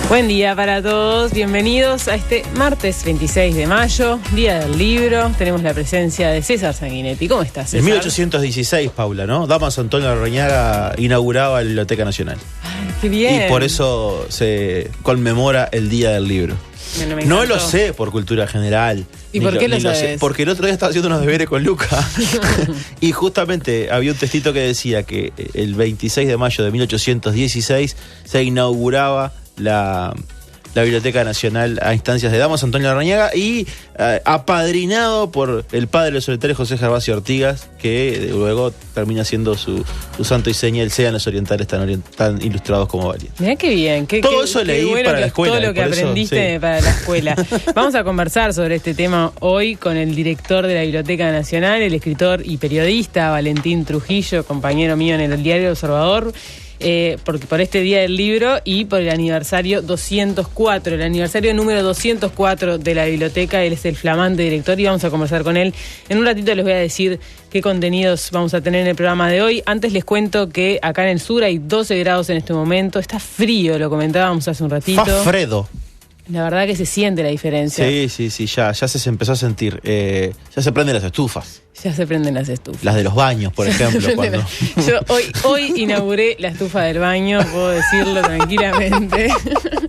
Buen día para todos, bienvenidos a este martes 26 de mayo, Día del Libro. Tenemos la presencia de César Sanguinetti. ¿Cómo estás, César? En 1816, Paula, ¿no? Damaso Antonio Larrañaga inauguraba la Biblioteca Nacional. Ay, qué bien. Y por eso se conmemora el Día del Libro. Bueno, no lo sé por cultura general. ¿Y por qué lo sabes? Porque el otro día estaba haciendo unos deberes con Luca y justamente había un textito que decía que el 26 de mayo de 1816 se inauguraba la Biblioteca Nacional a instancias de Damaso Antonio Larrañaga y apadrinado por el padre de los solitarios, José Gervasio Ortigas, que luego termina siendo su santo y seña, el Sean los orientales tan ilustrados como valientes. Mirá qué bien. Todo eso leí bueno para la escuela. Todo lo que aprendiste sí. Para la escuela. Vamos a conversar sobre este tema hoy con el director de la Biblioteca Nacional, el escritor y periodista Valentín Trujillo, compañero mío en el diario El Observador. Porque por este Día del Libro y por el aniversario 204, el aniversario número 204 de la biblioteca. Él es el flamante director y vamos a conversar con él. En un ratito les voy a decir qué contenidos vamos a tener en el programa de hoy. Antes les cuento que acá en el sur hay 12 grados en este momento. Está frío, lo comentábamos hace un ratito. Fredo. La verdad que se siente la diferencia. Sí, ya se empezó a sentir. Ya se prenden las estufas. Ya se prenden las estufas. Las de los baños, por ejemplo. Yo hoy inauguré la estufa del baño, puedo decirlo tranquilamente.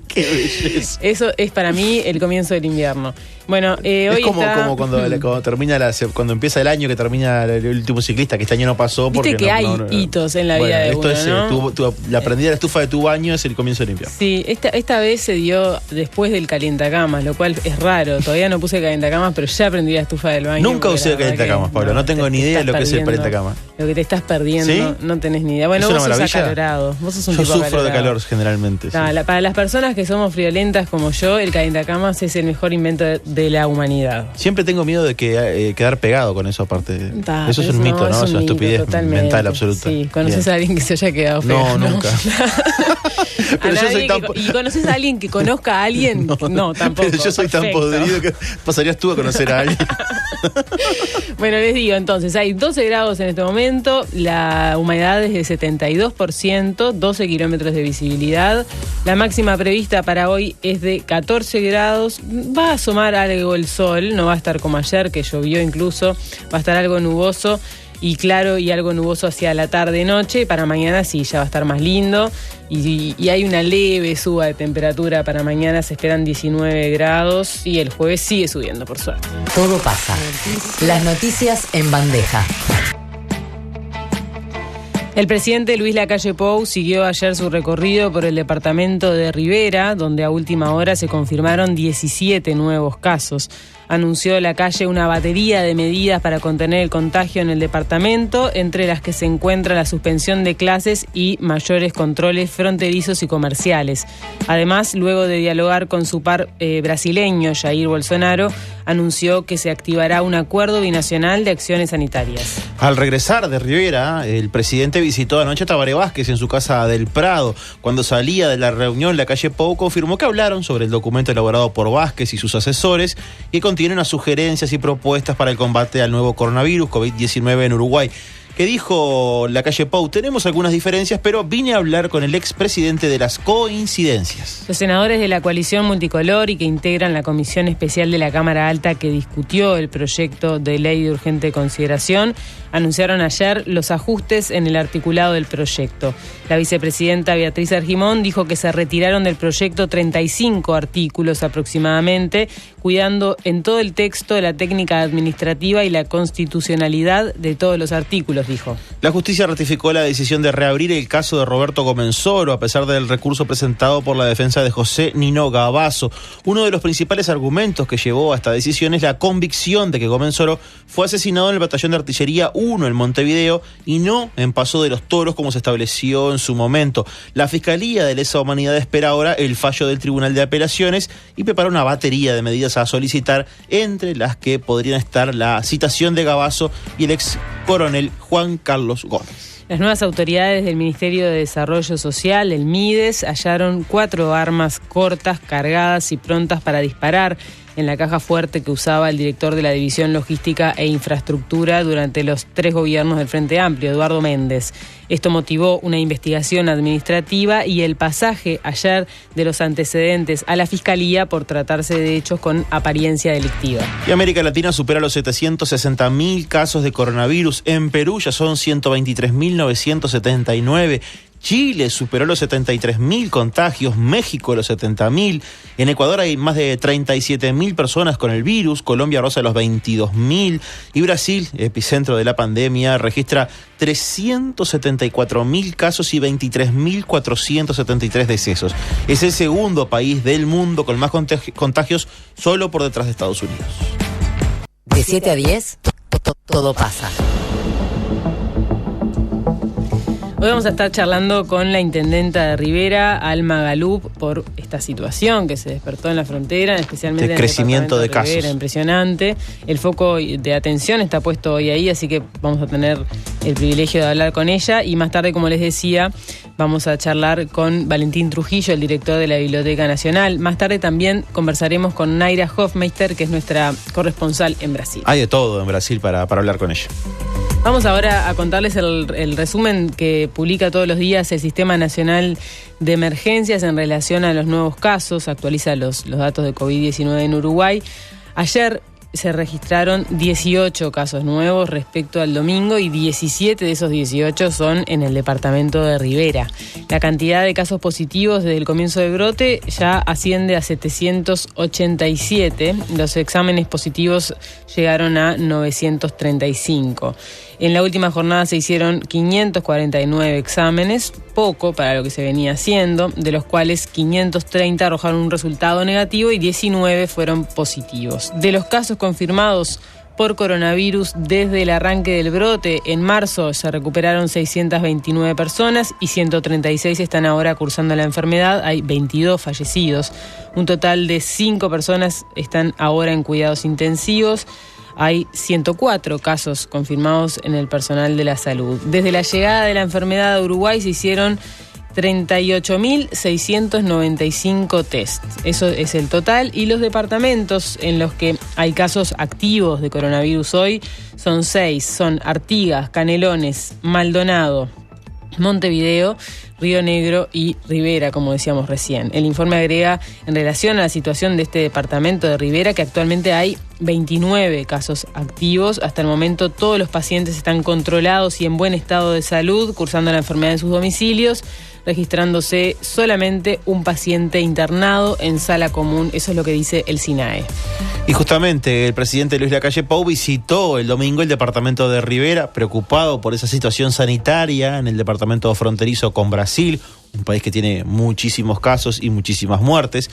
Qué belleza. Eso es para mí el comienzo del invierno. Bueno, es hoy como cuando termina cuando empieza el año, que termina el último ciclista, que este año no pasó. Viste que hay hitos en la vida de uno, ¿no? La prendida de la estufa de tu baño es el comienzo del invierno. Sí, esta vez se dio después del calientacamas, lo cual es raro. Todavía no puse calientacamas, pero ya prendí la estufa del baño. Nunca usé calientacamas, Pablo. No tengo ni idea de lo que es el calientacamas. Lo que te estás perdiendo, ¿sí? No tenés ni idea. Bueno, vos sos acalorado. Vos sos un tipo acalorado. Yo sufro de calor generalmente. No, sí. Para las personas que somos friolentas como yo, el calientacamas es el mejor invento de la humanidad. Siempre tengo miedo de quedar pegado con eso aparte. Eso es un mito, ¿no? Es una estupidez mental absoluta. Sí, ¿conoces a alguien que se haya quedado pegado? No, nunca. Pero yo soy ¿Y conoces a alguien que conozca a alguien? No, tampoco. Pero yo soy tan podrido que pasarías tú a conocer a alguien. Bueno, les digo, entonces, hay 12 grados en este momento, la humedad es de 72%, 12 kilómetros de visibilidad. La máxima prevista para hoy es de 14 grados. Va a asomar algo el sol, no va a estar como ayer, que llovió incluso, va a estar algo nuboso y claro y algo nuboso hacia la tarde-noche. Para mañana sí, ya va a estar más lindo y hay una leve suba de temperatura para mañana, se esperan 19 grados y el jueves sigue subiendo, por suerte. Todo pasa. Las noticias en bandeja. El presidente Luis Lacalle Pou siguió ayer su recorrido por el departamento de Rivera, donde a última hora se confirmaron 17 nuevos casos. Anunció Lacalle una batería de medidas para contener el contagio en el departamento, entre las que se encuentra la suspensión de clases y mayores controles fronterizos y comerciales. Además, luego de dialogar con su par brasileño, Jair Bolsonaro, anunció que se activará un acuerdo binacional de acciones sanitarias. Al regresar de Rivera, el presidente visitó anoche a Tabaré Vázquez en su casa del Prado. Cuando salía de la reunión, Lacalle Pou confirmó que hablaron sobre el documento elaborado por Vázquez y sus asesores, que contiene unas sugerencias y propuestas para el combate al nuevo coronavirus COVID-19 en Uruguay. Que dijo Lacalle Pou: tenemos algunas diferencias, pero vine a hablar con el expresidente de las coincidencias. Los senadores de la coalición multicolor y que integran la comisión especial de la Cámara Alta que discutió el proyecto de ley de urgente consideración anunciaron ayer los ajustes en el articulado del proyecto. La vicepresidenta Beatriz Argimón dijo que se retiraron del proyecto 35 artículos aproximadamente, cuidando en todo el texto la técnica administrativa y la constitucionalidad de todos los artículos, dijo. La justicia ratificó la decisión de reabrir el caso de Roberto Comensoro a pesar del recurso presentado por la defensa de José Nino Gavazo. Uno de los principales argumentos que llevó a esta decisión es la convicción de que Comensoro fue asesinado en el batallón de artillería 1 en Montevideo y no en Paso de los Toros como se estableció en su momento. La Fiscalía de Lesa Humanidad espera ahora el fallo del Tribunal de Apelaciones y prepara una batería de medidas a solicitar, entre las que podrían estar la citación de Gavazo y el ex coronel Juan Carlos Gómez. Las nuevas autoridades del Ministerio de Desarrollo Social, el MIDES, hallaron 4 armas cortas, cargadas y prontas para disparar en la caja fuerte que usaba el director de la División Logística e Infraestructura durante los 3 gobiernos del Frente Amplio, Eduardo Méndez. Esto motivó una investigación administrativa y el pasaje ayer de los antecedentes a la Fiscalía por tratarse de hechos con apariencia delictiva. Y América Latina supera los 760.000 casos de coronavirus. En Perú ya son 123.979. Chile superó los 73.000 contagios, México los 70.000, en Ecuador hay más de 37.000 personas con el virus, Colombia roza los 22.000 y Brasil, epicentro de la pandemia, registra 374.000 casos y 23.473 decesos. Es el segundo país del mundo con más contagios, solo por detrás de Estados Unidos. De 7 a 10, todo pasa. Hoy vamos a estar charlando con la intendenta de Rivera, Alma Galup, por esta situación que se despertó en la frontera, especialmente en el crecimiento de Rivera, casos. impresionante. El foco de atención está puesto hoy ahí, así que vamos a tener el privilegio de hablar con ella. Y más tarde, como les decía, vamos a charlar con Valentín Trujillo, el director de la Biblioteca Nacional. Más tarde también conversaremos con Naira Hofmeister, que es nuestra corresponsal en Brasil. Hay de todo en Brasil para hablar con ella. Vamos ahora a contarles el resumen que publica todos los días el Sistema Nacional de Emergencias en relación a los nuevos casos. Actualiza los datos de COVID-19 en Uruguay. Ayer se registraron 18 casos nuevos respecto al domingo y 17 de esos 18 son en el departamento de Rivera. La cantidad de casos positivos desde el comienzo del brote ya asciende a 787. Los exámenes positivos llegaron a 935. En la última jornada se hicieron 549 exámenes, poco para lo que se venía haciendo, de los cuales 530 arrojaron un resultado negativo y 19 fueron positivos. De los casos confirmados por coronavirus desde el arranque del brote, en marzo se recuperaron 629 personas y 136 están ahora cursando la enfermedad. Hay 22 fallecidos. Un total de 5 personas están ahora en cuidados intensivos. Hay 104 casos confirmados en el personal de la salud. Desde la llegada de la enfermedad a Uruguay se hicieron 38.695 tests. Eso es el total. Y los departamentos en los que hay casos activos de coronavirus hoy son 6. Son Artigas, Canelones, Maldonado, Montevideo, Río Negro y Rivera, como decíamos recién. El informe agrega en relación a la situación de este departamento de Rivera que actualmente hay 29 casos activos. Hasta el momento todos los pacientes están controlados y en buen estado de salud, cursando la enfermedad en sus domicilios, registrándose solamente un paciente internado en sala común. Eso es lo que dice el SINAE. Y justamente el presidente Luis Lacalle Pou visitó el domingo el departamento de Rivera, preocupado por esa situación sanitaria en el departamento fronterizo con Brasil, un país que tiene muchísimos casos y muchísimas muertes,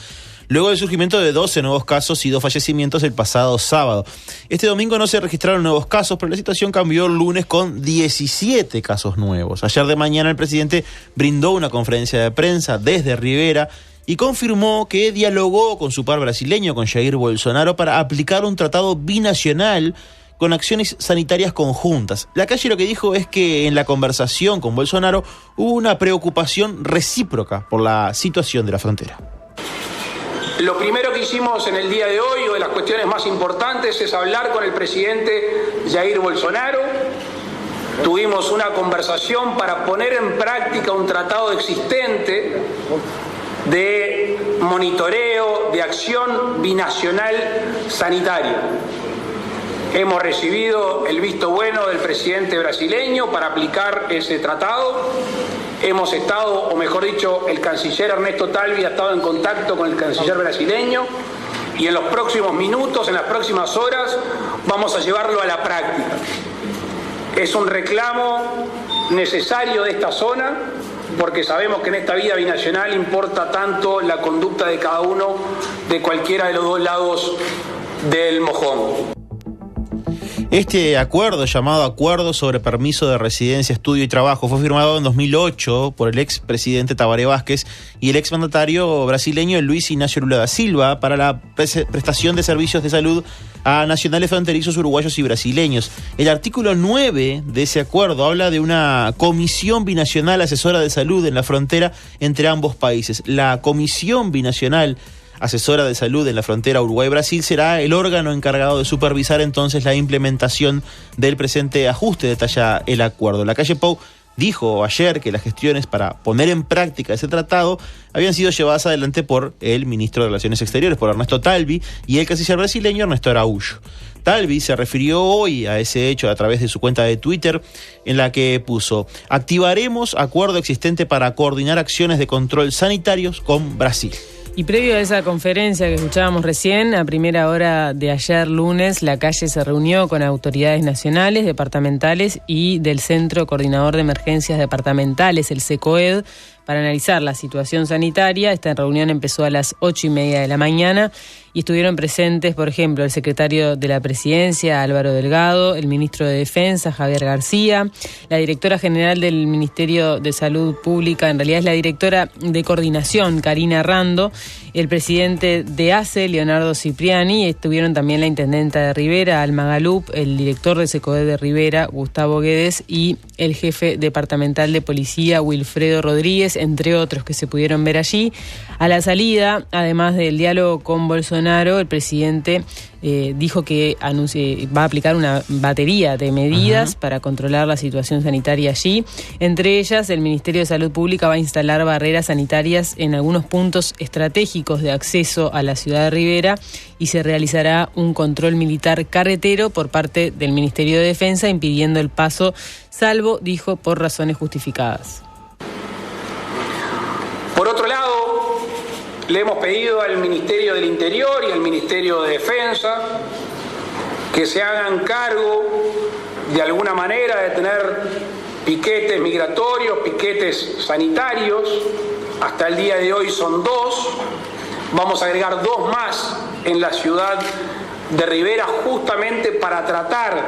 luego del surgimiento de 12 nuevos casos y 2 fallecimientos el pasado sábado. Este domingo no se registraron nuevos casos, pero la situación cambió el lunes con 17 casos nuevos. Ayer de mañana el presidente brindó una conferencia de prensa desde Rivera y confirmó que dialogó con su par brasileño, con Jair Bolsonaro, para aplicar un tratado binacional con acciones sanitarias conjuntas. Lacalle lo que dijo es que en la conversación con Bolsonaro hubo una preocupación recíproca por la situación de la frontera. Lo primero que hicimos en el día de hoy, o de las cuestiones más importantes, es hablar con el presidente Jair Bolsonaro. Tuvimos una conversación para poner en práctica un tratado existente de monitoreo, de acción binacional sanitaria. Hemos recibido el visto bueno del presidente brasileño para aplicar ese tratado. Hemos estado, o mejor dicho, el canciller Ernesto Talvi ha estado en contacto con el canciller brasileño y en los próximos minutos, en las próximas horas, vamos a llevarlo a la práctica. Es un reclamo necesario de esta zona, porque sabemos que en esta vida binacional importa tanto la conducta de cada uno de cualquiera de los dos lados del mojón. Este acuerdo, llamado Acuerdo sobre Permiso de Residencia, Estudio y Trabajo, fue firmado en 2008 por el expresidente Tabaré Vázquez y el exmandatario brasileño Luis Ignacio Lula da Silva para la prestación de servicios de salud a nacionales fronterizos uruguayos y brasileños. El artículo 9 de ese acuerdo habla de una comisión binacional asesora de salud en la frontera entre ambos países. La comisión binacional asesora de salud en la frontera Uruguay-Brasil, será el órgano encargado de supervisar entonces la implementación del presente ajuste, detalla el acuerdo. La calle Pou dijo ayer que las gestiones para poner en práctica ese tratado habían sido llevadas adelante por el ministro de Relaciones Exteriores, por Ernesto Talvi, y el canciller brasileño Ernesto Araújo. Talvi se refirió hoy a ese hecho a través de su cuenta de Twitter, en la que puso: activaremos acuerdo existente para coordinar acciones de control sanitarios con Brasil. Y previo a esa conferencia que escuchábamos recién, a primera hora de ayer lunes, la calle se reunió con autoridades nacionales, departamentales y del Centro Coordinador de Emergencias Departamentales, el CECOED, para analizar la situación sanitaria. Esta reunión empezó a las 8:30 de la mañana y estuvieron presentes, por ejemplo, el secretario de la Presidencia, Álvaro Delgado, el ministro de Defensa, Javier García, la directora general del Ministerio de Salud Pública, en realidad es la directora de Coordinación, Karina Rando, el presidente de ACE, Leonardo Cipriani, estuvieron también la intendenta de Rivera, Alma Galup, el director de SECODE de Rivera, Gustavo Guedes, y el jefe departamental de policía, Wilfredo Rodríguez, entre otros que se pudieron ver allí. A la salida, además del diálogo con Bolsonaro, el presidente dijo que va a aplicar una batería de medidas para controlar la situación sanitaria allí. Entre ellas, el Ministerio de Salud Pública va a instalar barreras sanitarias en algunos puntos estratégicos de acceso a la ciudad de Rivera y se realizará un control militar carretero por parte del Ministerio de Defensa, impidiendo el paso, salvo, dijo, por razones justificadas. Por otro lado, le hemos pedido al Ministerio del Interior y al Ministerio de Defensa que se hagan cargo de alguna manera de tener piquetes migratorios, piquetes sanitarios. Hasta el día de hoy son 2. Vamos a agregar 2 más en la ciudad de Rivera, justamente para tratar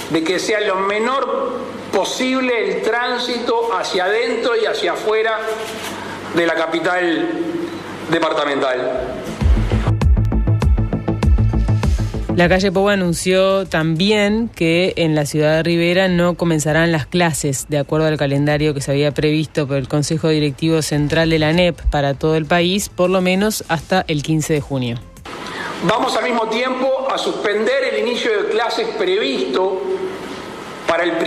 de que sea lo menor posible el tránsito hacia adentro y hacia afuera de la capital departamental. La calle Pou anunció también que en la ciudad de Rivera no comenzarán las clases de acuerdo al calendario que se había previsto por el Consejo Directivo Central de la ANEP para todo el país, por lo menos hasta el 15 de junio. Vamos al mismo tiempo a suspender el inicio de clases previsto para el 1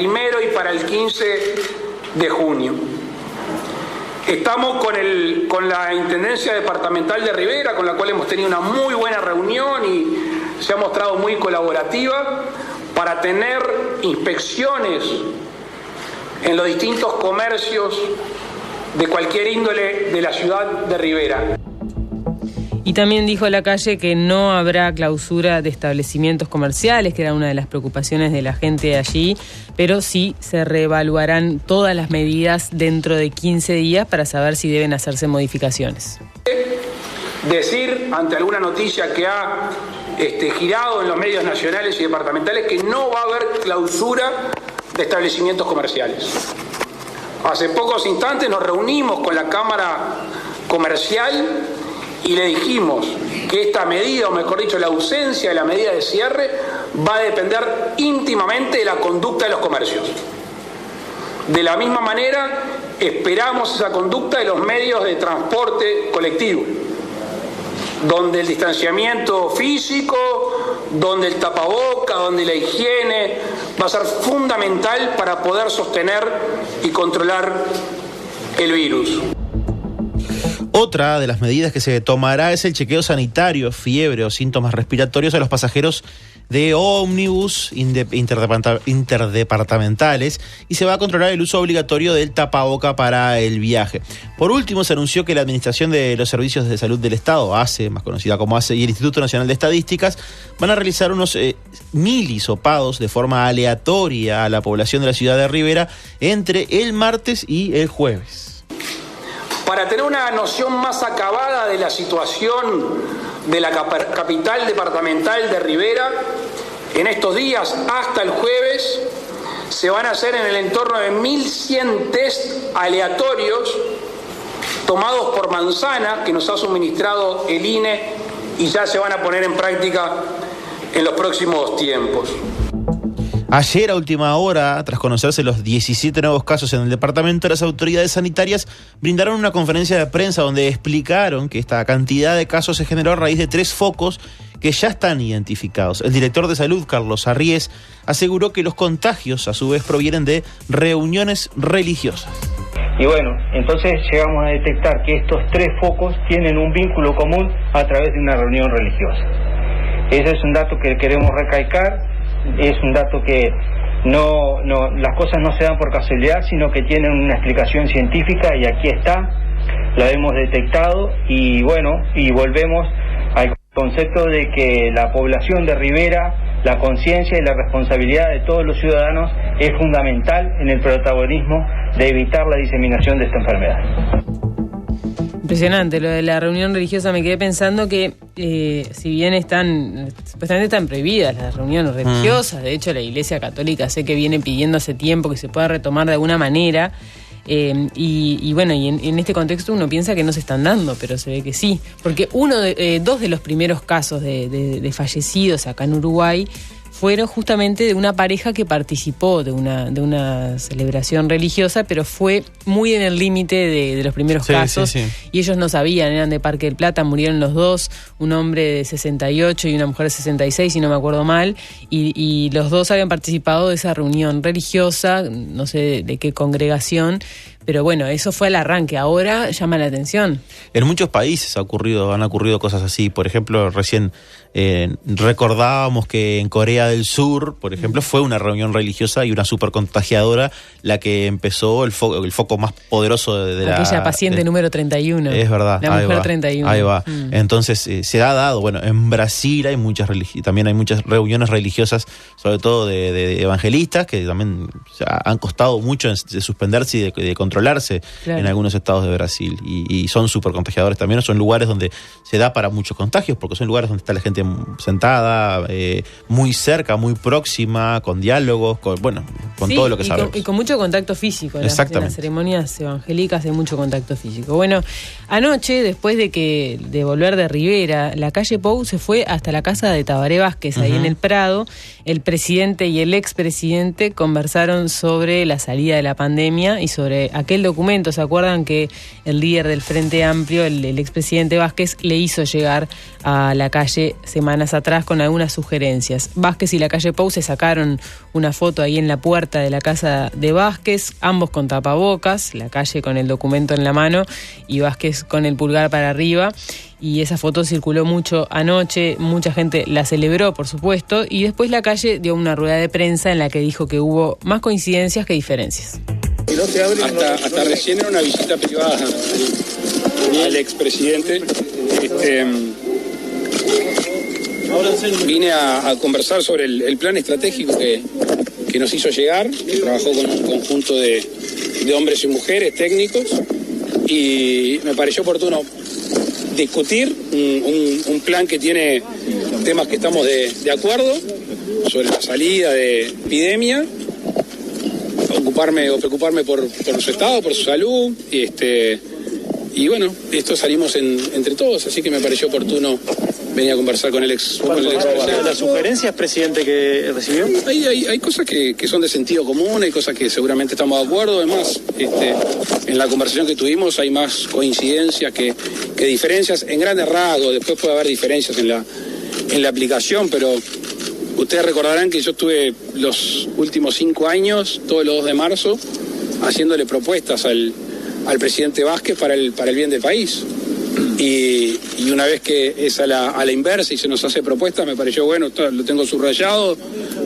y para el 15 de junio. Estamos con la Intendencia Departamental de Rivera, con la cual hemos tenido una muy buena reunión y se ha mostrado muy colaborativa para tener inspecciones en los distintos comercios de cualquier índole de la ciudad de Rivera. Y también dijo la calle que no habrá clausura de establecimientos comerciales, que era una de las preocupaciones de la gente de allí, pero sí se reevaluarán todas las medidas dentro de 15 días para saber si deben hacerse modificaciones. Decir ante alguna noticia que ha girado en los medios nacionales y departamentales que no va a haber clausura de establecimientos comerciales. Hace pocos instantes nos reunimos con la Cámara Comercial y le dijimos que esta medida, o mejor dicho, la ausencia de la medida de cierre, va a depender íntimamente de la conducta de los comercios. De la misma manera, esperamos esa conducta de los medios de transporte colectivo, donde el distanciamiento físico, donde el tapaboca, donde la higiene va a ser fundamental para poder sostener y controlar el virus. Otra de las medidas que se tomará es el chequeo sanitario, fiebre o síntomas respiratorios a los pasajeros de ómnibus interdepartamentales y se va a controlar el uso obligatorio del tapaboca para el viaje. Por último, se anunció que la Administración de los Servicios de Salud del Estado, ACE, más conocida como ACE, y el Instituto Nacional de Estadísticas van a realizar unos 1000 hisopados de forma aleatoria a la población de la ciudad de Rivera entre el martes y el jueves. Para tener una noción más acabada de la situación de la capital departamental de Rivera, en estos días hasta el jueves se van a hacer en el entorno de 1100 test aleatorios tomados por manzana que nos ha suministrado el INE y ya se van a poner en práctica en los próximos tiempos. Ayer, a última hora, tras conocerse los 17 nuevos casos en el departamento, las autoridades sanitarias brindaron una conferencia de prensa donde explicaron que esta cantidad de casos se generó a raíz de 3 focos que ya están identificados. El director de salud, Carlos Arries, aseguró que los contagios, a su vez, provienen de reuniones religiosas. Y bueno, entonces llegamos a detectar que estos 3 focos tienen un vínculo común a través de una reunión religiosa. Ese es un dato que queremos recalcar, es un dato que las cosas no se dan por casualidad, sino que tienen una explicación científica y aquí está, la hemos detectado y bueno, y volvemos al concepto de que la población de Rivera, la conciencia y la responsabilidad de todos los ciudadanos es fundamental en el protagonismo de evitar la diseminación de esta enfermedad. Impresionante lo de la reunión religiosa. Me quedé pensando que si bien supuestamente están prohibidas las reuniones religiosas, de hecho la Iglesia Católica sé que viene pidiendo hace tiempo que se pueda retomar de alguna manera, y bueno, y en este contexto uno piensa que no se están dando, pero se ve que sí, porque dos de los primeros casos de fallecidos acá en Uruguay fueron justamente de una pareja que participó de una celebración religiosa, pero fue muy en el límite de los primeros casos. Sí. Y ellos no sabían, eran de Parque del Plata, murieron los dos, un hombre de 68 y una mujer de 66, si no me acuerdo mal, y los dos habían participado de esa reunión religiosa, no sé de qué congregación, pero bueno, eso fue el arranque. Ahora llama la atención. En muchos países han ocurrido cosas así. Por ejemplo, recién recordábamos que en Corea del Sur, por ejemplo, fue una reunión religiosa y una supercontagiadora la que empezó el foco más poderoso de aquella paciente número 31. Es verdad. La mujer 31. Ahí va. Entonces, se ha dado, bueno, en Brasil también hay muchas reuniones religiosas, sobre todo de evangelistas, que también han costado mucho de suspenderse y de controlarse, claro, en algunos estados de Brasil. Y son supercontagiadores también, son lugares donde se da para muchos contagios, porque son lugares donde está la gente sentada, muy cerca, muy próxima, con diálogos, con todo lo que sabemos. Y con mucho contacto físico. En las ceremonias evangélicas hay mucho contacto físico. Bueno, anoche, después de volver de Rivera, la calle Pou se fue hasta la casa de Tabaré Vázquez, ahí en el Prado. El presidente y el expresidente conversaron sobre la salida de la pandemia y sobre aquel documento. ¿Se acuerdan que el líder del Frente Amplio, el expresidente Vázquez, le hizo llegar a la calle semanas atrás con algunas sugerencias? Vázquez y la calle Pou se sacaron una foto ahí en la puerta de la casa de Vázquez, ambos con tapabocas, la calle con el documento en la mano y Vázquez con el pulgar para arriba. Y esa foto circuló mucho anoche, mucha gente la celebró, por supuesto, y después la calle dio una rueda de prensa en la que dijo que hubo más coincidencias que diferencias. Hasta recién era una visita privada al expresidente. Vine a conversar sobre el plan estratégico que nos hizo llegar, que trabajó con un conjunto de hombres y mujeres técnicos, y me pareció oportuno discutir un plan que tiene temas que estamos de acuerdo sobre la salida de epidemia, preocuparme por su estado, por su salud, y bueno, esto salimos entre todos, así que me pareció oportuno venir a conversar con el expresidente. ¿Las sugerencias, presidente, que recibió? Hay cosas que son de sentido común, hay cosas que seguramente estamos de acuerdo. Además, en la conversación que tuvimos hay más coincidencias que diferencias en grandes rasgos. Después puede haber diferencias en la aplicación, pero ustedes recordarán que yo estuve los últimos 5 años, todos los 2 de marzo, haciéndole propuestas al presidente Vázquez para el bien del país. Y una vez que es a la inversa y se nos hace propuesta, me pareció bueno, lo tengo subrayado,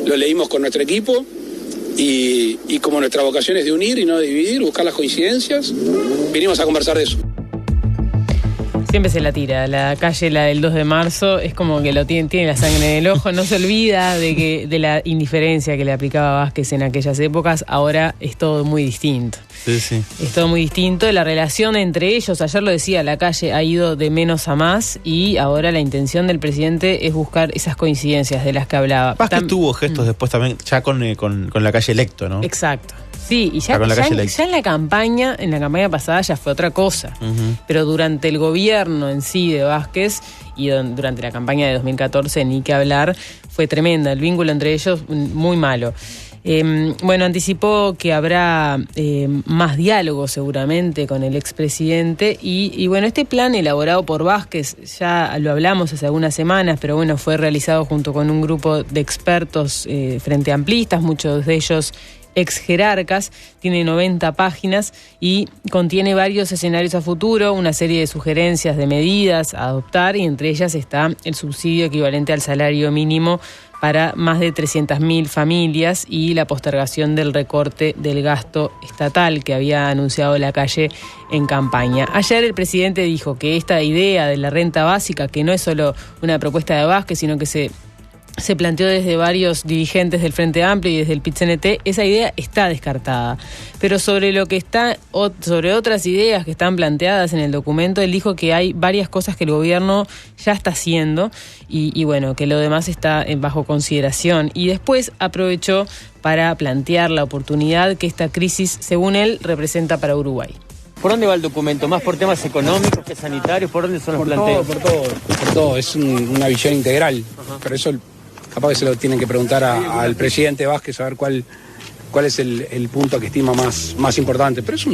lo leímos con nuestro equipo y como nuestra vocación es de unir y no de dividir, buscar las coincidencias, vinimos a conversar de eso. Siempre se la tira, la calle, la del 2 de marzo, es como que tiene la sangre en el ojo, no se olvida de la indiferencia que le aplicaba Vázquez en aquellas épocas, ahora es todo muy distinto. Sí. Es todo muy distinto, la relación entre ellos, ayer lo decía, la calle ha ido de menos a más y ahora la intención del presidente es buscar esas coincidencias de las que hablaba. Vázquez tuvo gestos después también, ya con la calle electo, ¿no? Exacto. Sí, y ya en la campaña pasada ya fue otra cosa. Pero durante el gobierno en sí de Vázquez y durante la campaña de 2014, ni que hablar, fue tremenda. El vínculo entre ellos, muy malo. Anticipó que habrá más diálogo seguramente con el expresidente y este plan elaborado por Vázquez, ya lo hablamos hace algunas semanas, pero fue realizado junto con un grupo de expertos frente amplistas, muchos de ellos ex jerarcas, tiene 90 páginas y contiene varios escenarios a futuro, una serie de sugerencias de medidas a adoptar y entre ellas está el subsidio equivalente al salario mínimo para más de 300.000 familias y la postergación del recorte del gasto estatal que había anunciado Lacalle en campaña. Ayer el presidente dijo que esta idea de la renta básica, que no es solo una propuesta de Vázquez, sino que se planteó desde varios dirigentes del Frente Amplio y desde el PIT-CNT, esa idea está descartada. Pero sobre otras ideas que están planteadas en el documento, él dijo que hay varias cosas que el gobierno ya está haciendo y que lo demás está bajo consideración. Y después aprovechó para plantear la oportunidad que esta crisis, según él, representa para Uruguay. ¿Por dónde va el documento? ¿Más por temas económicos que sanitarios? ¿Por dónde son los planteos? Por todo. Es una visión integral. Pero eso capaz que se lo tienen que preguntar al presidente Vázquez, a ver cuál es el punto que estima más importante. Pero es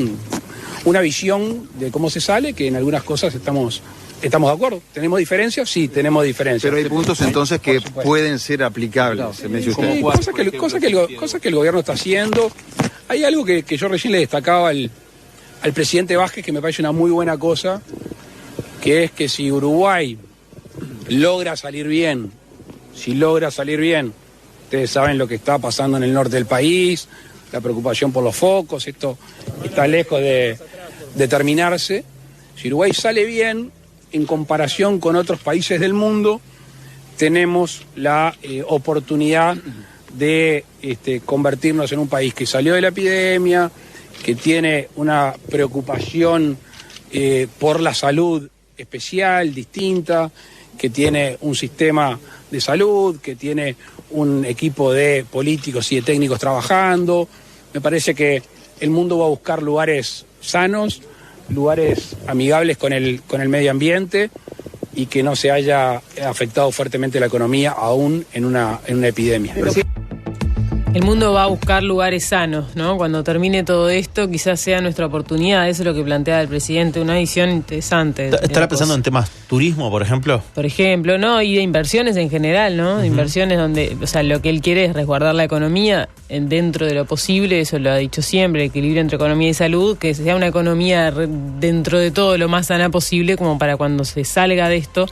una visión de cómo se sale, que en algunas cosas estamos de acuerdo. ¿Tenemos diferencias? Sí, tenemos diferencias. Pero hay puntos entonces que pueden ser aplicables, se me dice usted. Cosas que el gobierno está haciendo. Hay algo que yo recién le destacaba al presidente Vázquez, que me parece una muy buena cosa, que es que si Uruguay logra salir bien, ustedes saben lo que está pasando en el norte del país, la preocupación por los focos, esto está lejos de terminarse. Si Uruguay sale bien, en comparación con otros países del mundo, tenemos la oportunidad de convertirnos en un país que salió de la epidemia, que tiene una preocupación por la salud especial, distinta, que tiene un sistema de salud, que tiene un equipo de políticos y de técnicos trabajando. Me parece que el mundo va a buscar lugares sanos, lugares amigables con el medio ambiente y que no se haya afectado fuertemente la economía aún en una epidemia. El mundo va a buscar lugares sanos, ¿no? Cuando termine todo esto, quizás sea nuestra oportunidad. Eso es lo que plantea el presidente, una visión interesante. ¿Estará pensando en temas turismo, por ejemplo? Por ejemplo, ¿no? Y de inversiones en general, ¿no? De inversiones donde, lo que él quiere es resguardar la economía dentro de lo posible, eso lo ha dicho siempre, equilibrio entre economía y salud, que sea una economía dentro de todo lo más sana posible, como para cuando se salga de esto,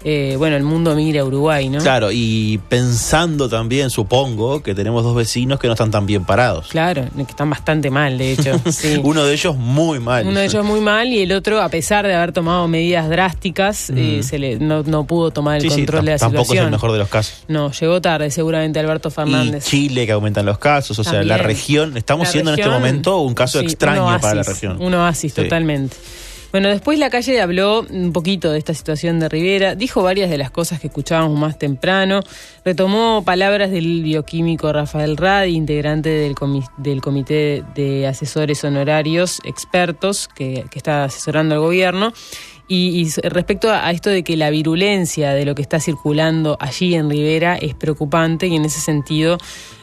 el mundo mira a Uruguay, ¿no? Claro, y pensando también, supongo, que tenemos dos vecinos que no están tan bien parados. Claro, que están bastante mal, de hecho. Sí. Uno de ellos muy mal. Y el otro, a pesar de haber tomado medidas drásticas, no pudo tomar el control de la situación. Tampoco es el mejor de los casos. No, llegó tarde seguramente Alberto Fernández. Y Chile, que aumentan los casos, también. La región, estamos siendo en este momento un caso extraño para la región. Un oasis, totalmente. Después Lacalle habló un poquito de esta situación de Rivera, dijo varias de las cosas que escuchábamos más temprano, retomó palabras del bioquímico Rafael Radi, integrante del comité de asesores honorarios expertos que está asesorando al gobierno, y respecto a esto de que la virulencia de lo que está circulando allí en Rivera es preocupante, y en ese sentido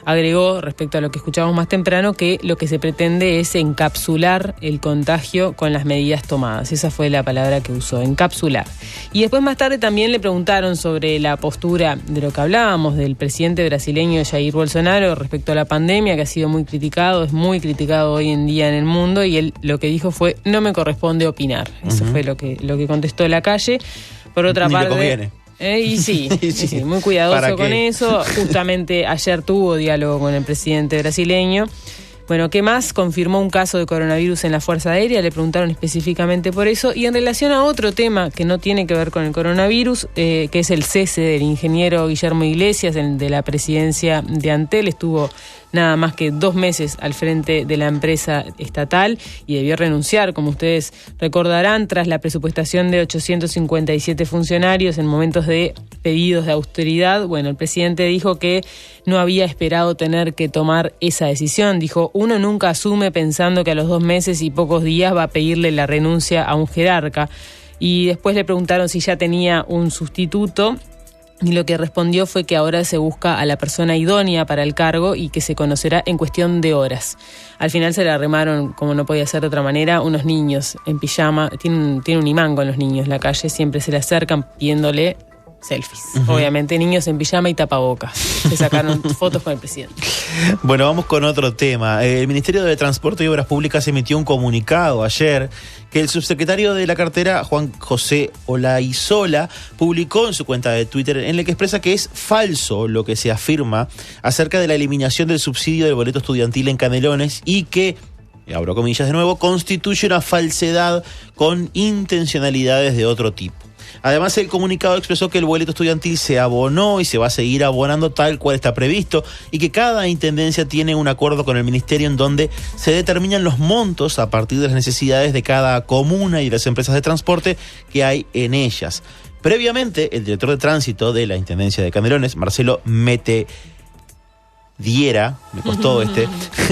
agregó, respecto a lo que escuchábamos más temprano, que lo que se pretende es encapsular el contagio con las medidas tomadas. Esa fue la palabra que usó, encapsular. Y después más tarde también le preguntaron sobre la postura de lo que hablábamos del presidente brasileño Jair Bolsonaro respecto a la pandemia, que ha sido muy criticado, es muy criticado hoy en día en el mundo, y él lo que dijo fue: no me corresponde opinar. Eso fue lo que contestó Lacalle. Por otra parte, le conviene. Sí, muy cuidadoso con eso. Justamente ayer tuvo diálogo con el presidente brasileño. ¿Qué más? Confirmó un caso de coronavirus en la Fuerza Aérea, le preguntaron específicamente por eso. Y en relación a otro tema que no tiene que ver con el coronavirus, que es el cese del ingeniero Guillermo Iglesias de la presidencia de Antel, estuvo nada más que 2 meses al frente de la empresa estatal y debió renunciar, como ustedes recordarán, tras la presupuestación de 857 funcionarios en momentos de pedidos de austeridad. Bueno, el presidente dijo que no había esperado tener que tomar esa decisión. Dijo, uno nunca asume pensando que a los 2 meses y pocos días va a pedirle la renuncia a un jerarca. Y después le preguntaron si ya tenía un sustituto. Y lo que respondió fue que ahora se busca a la persona idónea para el cargo y que se conocerá en cuestión de horas. Al final se le arremaron, como no podía ser de otra manera, unos niños en pijama. Tiene un imán con los niños en la calle, siempre se le acercan pidiéndole selfies. Obviamente niños en pijama y tapabocas. Se sacaron fotos con el presidente. Bueno, vamos con otro tema. El Ministerio de Transporte y Obras Públicas emitió un comunicado ayer que el subsecretario de la cartera, Juan José Olaizola, publicó en su cuenta de Twitter, en el que expresa que es falso lo que se afirma acerca de la eliminación del subsidio del boleto estudiantil en Canelones y que, abro comillas de nuevo, constituye una falsedad con intencionalidades de otro tipo. Además, el comunicado expresó que el boleto estudiantil se abonó y se va a seguir abonando tal cual está previsto y que cada intendencia tiene un acuerdo con el ministerio en donde se determinan los montos a partir de las necesidades de cada comuna y de las empresas de transporte que hay en ellas. Previamente, el director de tránsito de la Intendencia de Canelones, Marcelo Metediera, me costó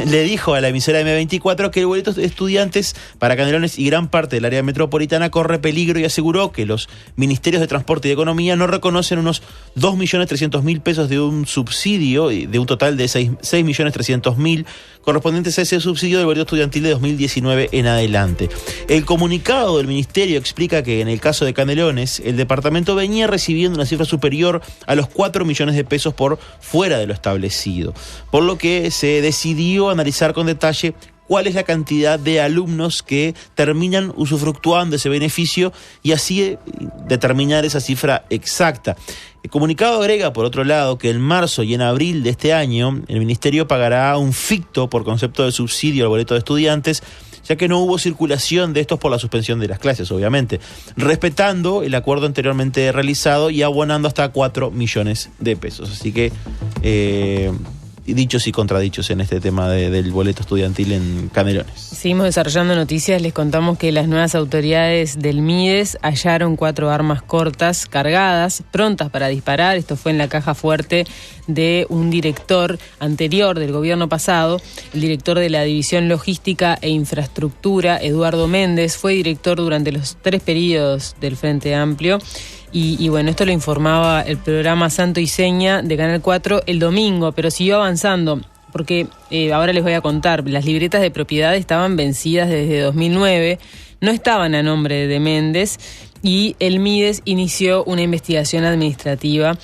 le dijo a la emisora M24 que el boleto de estudiantes para Canelones y gran parte del área metropolitana corre peligro y aseguró que los ministerios de Transporte y de Economía no reconocen unos 2.300.000 pesos de un subsidio, de un total de 6.300.000 correspondientes a ese subsidio del boleto estudiantil de 2019 en adelante. El comunicado del ministerio explica que en el caso de Canelones, el departamento venía recibiendo una cifra superior a los 4 millones de pesos por fuera de lo establecido, por lo que se decidió analizar con detalle cuál es la cantidad de alumnos que terminan usufructuando ese beneficio y así determinar esa cifra exacta. El comunicado agrega, por otro lado, que en marzo y en abril de este año el ministerio pagará un ficto por concepto de subsidio al boleto de estudiantes, ya que no hubo circulación de estos por la suspensión de las clases, obviamente, respetando el acuerdo anteriormente realizado y abonando hasta 4 millones de pesos. Así que dichos y contradichos en este tema del boleto estudiantil en Canelones. Seguimos desarrollando noticias. Les contamos que las nuevas autoridades del MIDES hallaron 4 armas cortas cargadas, prontas para disparar. Esto fue en la caja fuerte de un director anterior del gobierno pasado, el director de la División Logística e Infraestructura, Eduardo Méndez. Fue director durante los 3 periodos del Frente Amplio. Y bueno, esto lo informaba el programa Santo y Seña de Canal 4 el domingo, pero siguió avanzando, porque ahora les voy a contar, las libretas de propiedad estaban vencidas desde 2009, no estaban a nombre de Méndez, y el MIDES inició una investigación administrativa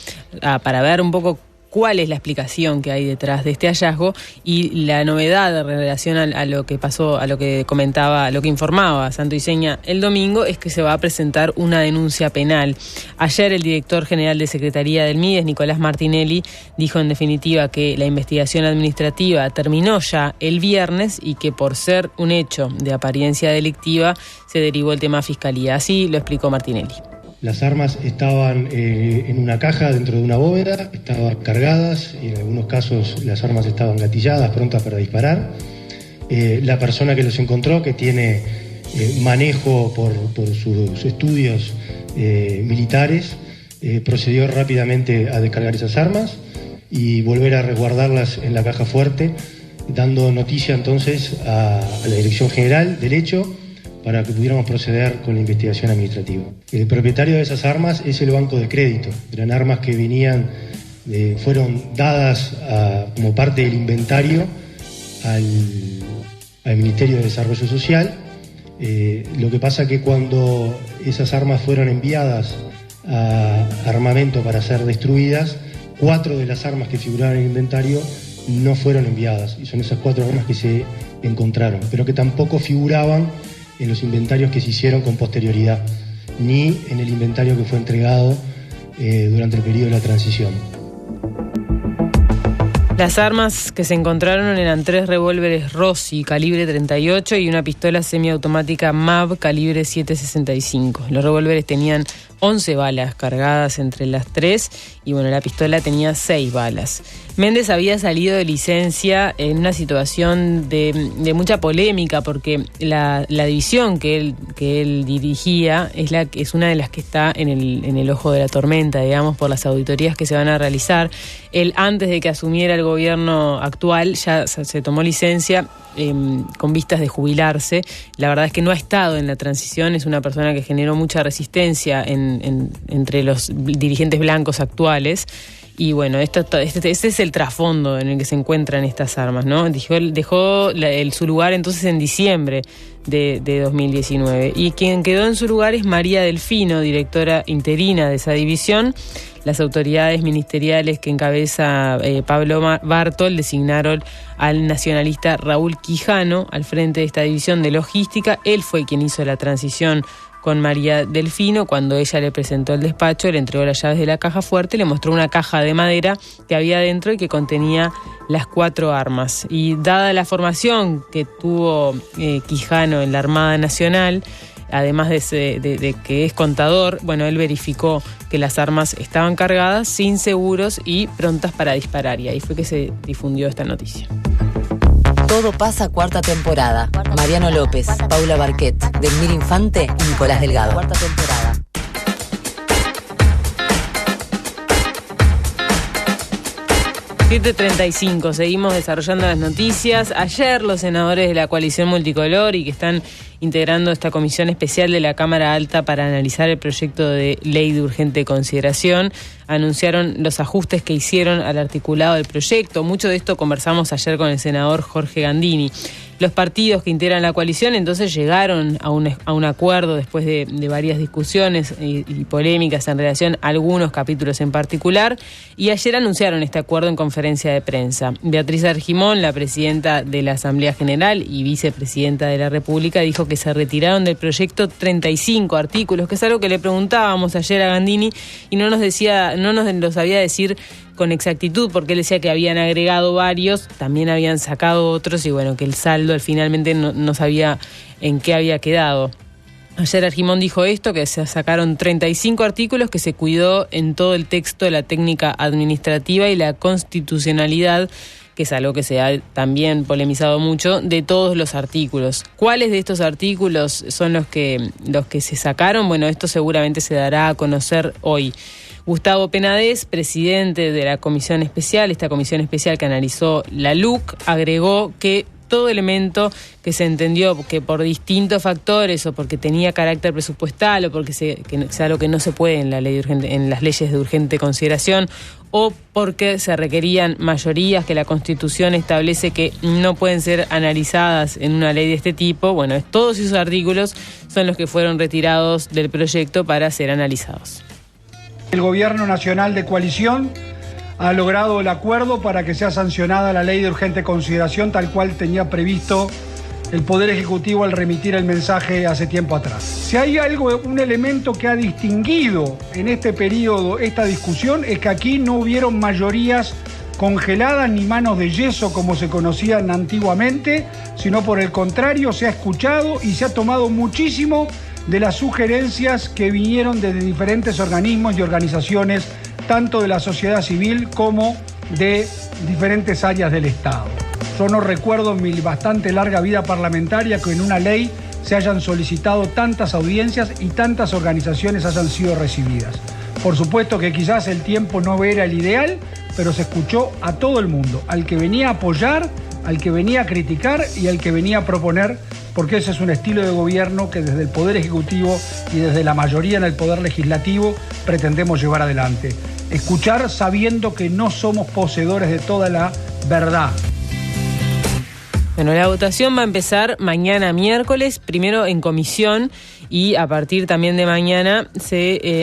para ver un poco cuál es la explicación que hay detrás de este hallazgo y la novedad en relación a lo que pasó, a lo que comentaba, a lo que informaba Santo y Seña el domingo, es que se va a presentar una denuncia penal. Ayer el director general de Secretaría del MIDES, Nicolás Martinelli, dijo en definitiva que la investigación administrativa terminó ya el viernes y que por ser un hecho de apariencia delictiva se derivó el tema a Fiscalía. Así lo explicó Martinelli. Las armas estaban en una caja dentro de una bóveda, estaban cargadas y en algunos casos las armas estaban gatilladas, prontas para disparar. La persona que los encontró, que tiene manejo por sus estudios militares, procedió rápidamente a descargar esas armas y volver a resguardarlas en la caja fuerte, dando noticia entonces a la Dirección General del hecho, para que pudiéramos proceder con la investigación administrativa. El propietario de esas armas es el Banco de Crédito. Eran armas que fueron dadas como parte del inventario al Ministerio de Desarrollo Social. Lo que pasa que cuando esas armas fueron enviadas a armamento para ser destruidas, 4 de las armas que figuraban en el inventario no fueron enviadas. Y son esas 4 armas que se encontraron, pero que tampoco figuraban en los inventarios que se hicieron con posterioridad, ni en el inventario que fue entregado durante el periodo de la transición. Las armas que se encontraron eran 3 revólveres Rossi calibre 38 y una pistola semiautomática MAV calibre 7.65. Los revólveres tenían 11 balas cargadas entre las 3 y la pistola tenía 6 balas. Méndez había salido de licencia en una situación de mucha polémica porque la división que él dirigía es una de las que está en el ojo de la tormenta, digamos, por las auditorías que se van a realizar. Él, antes de que asumiera el gobierno actual, ya se tomó licencia con vistas de jubilarse. La verdad es que no ha estado en la transición, es una persona que generó mucha resistencia entre los dirigentes blancos actuales. Y este es el trasfondo en el que se encuentran estas armas, ¿no? Dejó su lugar entonces en diciembre de 2019. Y quien quedó en su lugar es María Delfino, directora interina de esa división. Las autoridades ministeriales que encabeza Pablo Bartol designaron al nacionalista Raúl Quijano al frente de esta división de logística. Él fue quien hizo la transición con María Delfino. Cuando ella le presentó el despacho, le entregó las llaves de la caja fuerte, le mostró una caja de madera que había dentro y que contenía las 4 armas. Y dada la formación que tuvo Quijano en la Armada Nacional, además de que es contador, él verificó que las armas estaban cargadas, sin seguros y prontas para disparar. Y ahí fue que se difundió esta noticia. Todo pasa, 4ª temporada. Mariano López, Paula Barquet, Delmir Infante y Nicolás Delgado. 4ª temporada. ...7:35, seguimos desarrollando las noticias. Ayer los senadores de la coalición multicolor y que están integrando esta comisión especial de la Cámara Alta para analizar el proyecto de ley de urgente consideración anunciaron los ajustes que hicieron al articulado del proyecto. Mucho de esto conversamos ayer con el senador Jorge Gandini. Los partidos que integran la coalición entonces llegaron a un acuerdo después de varias discusiones y polémicas en relación a algunos capítulos en particular, y ayer anunciaron este acuerdo en conferencia de prensa. Beatriz Argimón, la presidenta de la Asamblea General y vicepresidenta de la República, dijo que se retiraron del proyecto 35 artículos, que es algo que le preguntábamos ayer a Gandini y no nos lo sabía decir con exactitud, porque él decía que habían agregado varios, también habían sacado otros y que el saldo finalmente no sabía en qué había quedado. Ayer Argimón dijo esto, que se sacaron 35 artículos, que se cuidó en todo el texto la técnica administrativa y la constitucionalidad, que es algo que se ha también polemizado mucho, de todos los artículos. ¿Cuáles de estos artículos son los que se sacaron? Esto seguramente se dará a conocer hoy. Gustavo Penades, presidente de la comisión especial, esta comisión especial que analizó la LUC, agregó que todo elemento que se entendió que por distintos factores o porque tenía carácter presupuestal o porque es algo que no se puede en la ley de urgente, en las leyes de urgente consideración, o porque se requerían mayorías que la Constitución establece que no pueden ser analizadas en una ley de este tipo, todos esos artículos son los que fueron retirados del proyecto para ser analizados. El Gobierno Nacional de Coalición ha logrado el acuerdo para que sea sancionada la ley de urgente consideración tal cual tenía previsto el Poder Ejecutivo al remitir el mensaje hace tiempo atrás. Si hay un elemento que ha distinguido en este periodo esta discusión, es que aquí no hubieron mayorías congeladas ni manos de yeso como se conocían antiguamente, sino por el contrario se ha escuchado y se ha tomado muchísimo de las sugerencias que vinieron desde diferentes organismos y organizaciones, tanto de la sociedad civil como de diferentes áreas del Estado. Yo no recuerdo en mi bastante larga vida parlamentaria que en una ley se hayan solicitado tantas audiencias y tantas organizaciones hayan sido recibidas. Por supuesto que quizás el tiempo no era el ideal, pero se escuchó a todo el mundo, al que venía a apoyar, al que venía a criticar y al que venía a proponer, porque ese es un estilo de gobierno que desde el Poder Ejecutivo y desde la mayoría en el Poder Legislativo pretendemos llevar adelante. Escuchar sabiendo que no somos poseedores de toda la verdad. La votación va a empezar mañana miércoles, primero en comisión, y a partir también de mañana,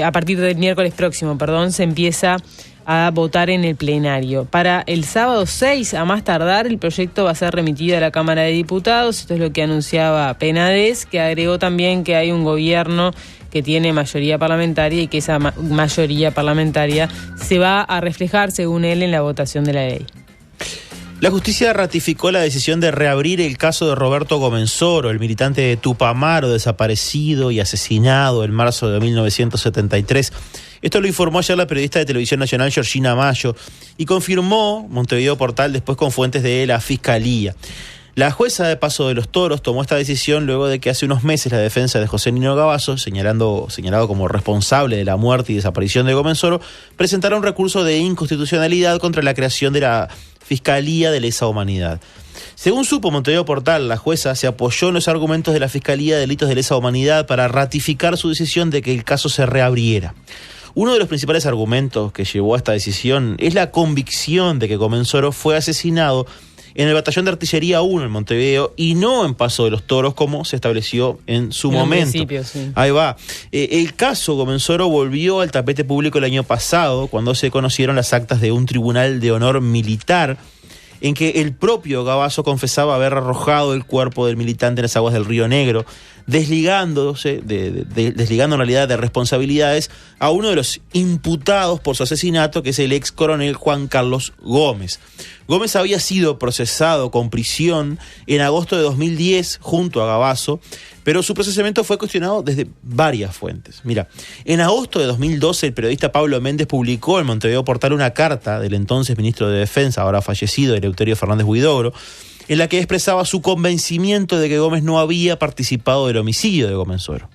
a partir del miércoles próximo, se empieza a votar en el plenario. Para el sábado 6, a más tardar, el proyecto va a ser remitido a la Cámara de Diputados. Esto es lo que anunciaba Penades, que agregó también que hay un gobierno que tiene mayoría parlamentaria y que esa mayoría parlamentaria se va a reflejar, según él, en la votación de la ley. La justicia ratificó la decisión de reabrir el caso de Roberto Comensoro, el militante de Tupamaro, desaparecido y asesinado en marzo de 1973. Esto lo informó ayer la periodista de Televisión Nacional, Georgina Mayo, y confirmó Montevideo Portal después con fuentes de la Fiscalía. La jueza de Paso de los Toros tomó esta decisión luego de que hace unos meses la defensa de José Nino Gavazo, señalado como responsable de la muerte y desaparición de Comensoro, presentara un recurso de inconstitucionalidad contra la creación de la Fiscalía de Lesa Humanidad. Según supo Montevideo Portal, la jueza se apoyó en los argumentos de la Fiscalía de Delitos de Lesa Humanidad para ratificar su decisión de que el caso se reabriera. Uno de los principales argumentos que llevó a esta decisión es la convicción de que Comensoro fue asesinado en el Batallón de Artillería 1 en Montevideo y no en Paso de los Toros como se estableció en su momento. Sí. Ahí va. El caso Comensoro volvió al tapete público el año pasado cuando se conocieron las actas de un tribunal de honor militar en que el propio Gavazo confesaba haber arrojado el cuerpo del militante en las aguas del Río Negro, desligando en realidad de responsabilidades a uno de los imputados por su asesinato, que es el ex coronel Juan Carlos Gómez. Gómez había sido procesado con prisión en agosto de 2010 junto a Gavazo, pero su procesamiento fue cuestionado desde varias fuentes. Mira, en agosto de 2012 el periodista Pablo Méndez publicó en Montevideo Portal una carta del entonces ministro de Defensa, ahora fallecido, Eleuterio Fernández Huidobro, en la que expresaba su convencimiento de que Gómez no había participado del homicidio de Comensoro.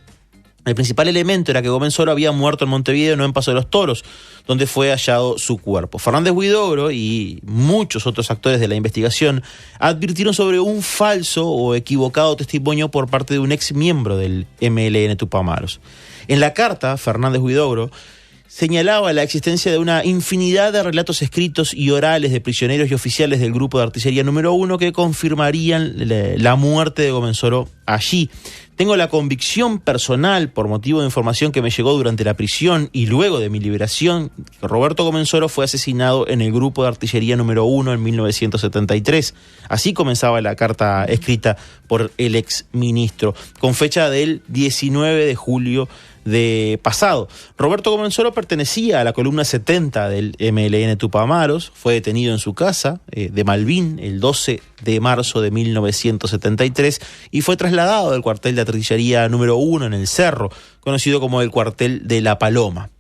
El principal elemento era que Comensoro había muerto en Montevideo, no en Paso de los Toros, donde fue hallado su cuerpo. Fernández Huidobro y muchos otros actores de la investigación advirtieron sobre un falso o equivocado testimonio por parte de un ex miembro del MLN Tupamaros. En la carta, Fernández Huidobro señalaba la existencia de una infinidad de relatos escritos y orales de prisioneros y oficiales del grupo de artillería número 1 que confirmarían la muerte de Comensoro allí. Tengo la convicción personal, por motivo de información que me llegó durante la prisión y luego de mi liberación, que Roberto Comensoro fue asesinado en el grupo de artillería número 1 en 1973. Así comenzaba la carta escrita por el ex ministro, con fecha del 19 de julio de pasado. Roberto Comensoro pertenecía a la columna 70 del MLN Tupamaros, fue detenido en su casa de Malvin el 12 de marzo de 1973 y fue trasladado del cuartel de artillería número 1 en el Cerro, conocido como el cuartel de La Paloma.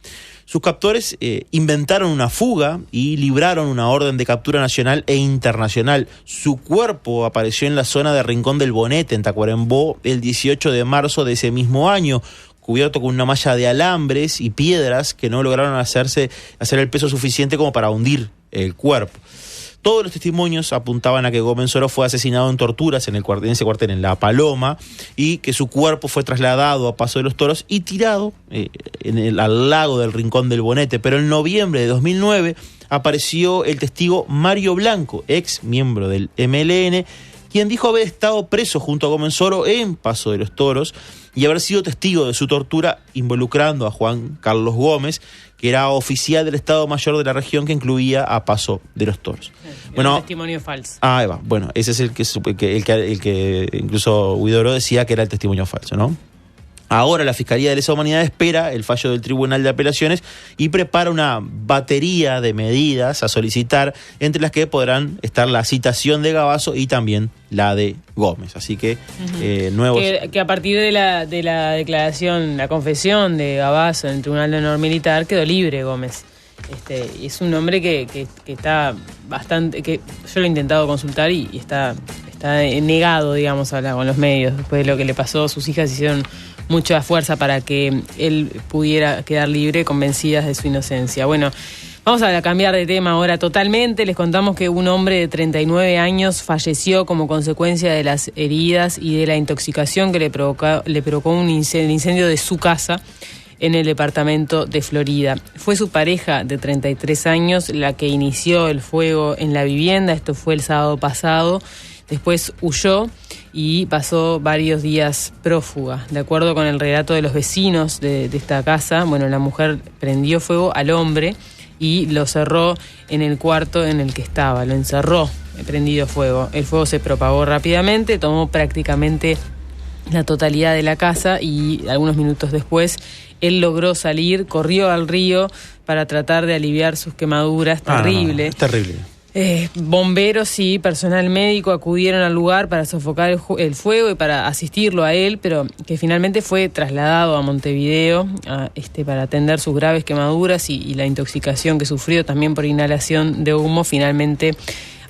Sus captores inventaron una fuga y libraron una orden de captura nacional e internacional. Su cuerpo apareció en la zona de Rincón del Bonete, en Tacuarembó, el 18 de marzo de ese mismo año, cubierto con una malla de alambres y piedras que no lograron hacer el peso suficiente como para hundir el cuerpo. Todos los testimonios apuntaban a que Comensoro fue asesinado en torturas en ese cuartel en La Paloma y que su cuerpo fue trasladado a Paso de los Toros y tirado al lago del Rincón del Bonete. Pero en noviembre de 2009 apareció el testigo Mario Blanco, ex miembro del MLN, quien dijo haber estado preso junto a Comensoro en Paso de los Toros y haber sido testigo de su tortura involucrando a Juan Carlos Gómez, que era oficial del Estado Mayor de la región que incluía a Paso de los Toros. Bueno, un testimonio falso. Ah, va. Bueno, ese es el que incluso Huidobro decía que era el testimonio falso, ¿no? Ahora la Fiscalía de Lesa Humanidad espera el fallo del Tribunal de Apelaciones y prepara una batería de medidas a solicitar, entre las que podrán estar la citación de Gavazo y también la de Gómez. Así que nuevos... Que a partir de la declaración, la confesión de Gavazo en el Tribunal de Honor Militar, quedó libre Gómez. Es un hombre que está bastante... que yo lo he intentado consultar y está negado, digamos, a hablar con los medios. Después de lo que le pasó, sus hijas hicieron mucha fuerza para que él pudiera quedar libre, convencidas de su inocencia. Bueno, vamos a cambiar de tema ahora totalmente. Les contamos que un hombre de 39 años falleció como consecuencia de las heridas y de la intoxicación que le provocó un incendio de su casa en el departamento de Florida. Fue su pareja de 33 años la que inició el fuego en la vivienda. Esto fue el sábado pasado. Después huyó y pasó varios días prófuga. De acuerdo con el relato de los vecinos de esta casa, bueno, la mujer prendió fuego al hombre y lo cerró en el cuarto en el que estaba. Lo encerró, prendido fuego. El fuego se propagó rápidamente, tomó prácticamente la totalidad de la casa y algunos minutos después él logró salir, corrió al río para tratar de aliviar sus quemaduras. Terrible. Es terrible. Bomberos y personal médico acudieron al lugar para sofocar el fuego y para asistirlo a él, pero que finalmente fue trasladado a Montevideo para atender sus graves quemaduras y la intoxicación que sufrió también por inhalación de humo. Finalmente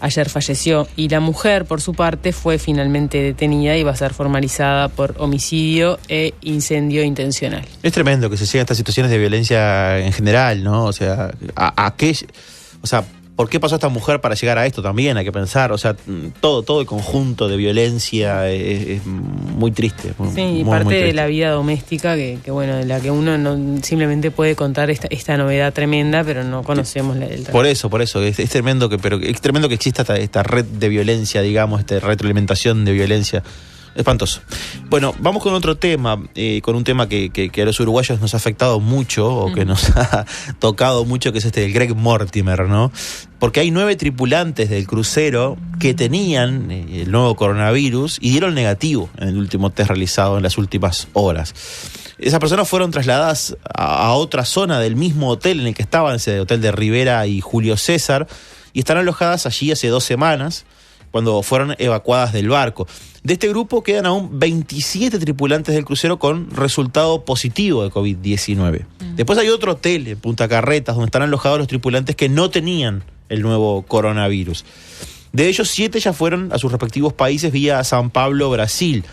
ayer falleció, y la mujer, por su parte, fue finalmente detenida y va a ser formalizada por homicidio e incendio intencional. Es tremendo que se lleguen a estas situaciones de violencia en general, ¿no? O sea, ¿por qué pasó esta mujer para llegar a esto? También hay que pensar, o sea, todo el conjunto de violencia es muy triste. Sí, y parte de la vida doméstica que bueno, de la que uno no simplemente puede contar esta novedad tremenda, pero no conocemos el Por eso, es tremendo es tremendo que exista esta red de violencia, digamos, esta retroalimentación de violencia. Espantoso. Bueno, vamos con otro tema, con un tema que a los uruguayos nos ha afectado mucho, o que nos ha tocado mucho, que es del Greg Mortimer, ¿no? Porque hay 9 tripulantes del crucero que tenían el nuevo coronavirus y dieron negativo en el último test realizado en las últimas horas. Esas personas fueron trasladadas a otra zona del mismo hotel en el que estaban, ese hotel de Rivera y Julio César, y están alojadas allí hace 2 semanas, cuando fueron evacuadas del barco. De este grupo quedan aún 27 tripulantes del crucero con resultado positivo de COVID-19. Después hay otro hotel en Punta Carretas donde están alojados los tripulantes que no tenían el nuevo coronavirus. De ellos, 7 ya fueron a sus respectivos países vía San Pablo, Brasil.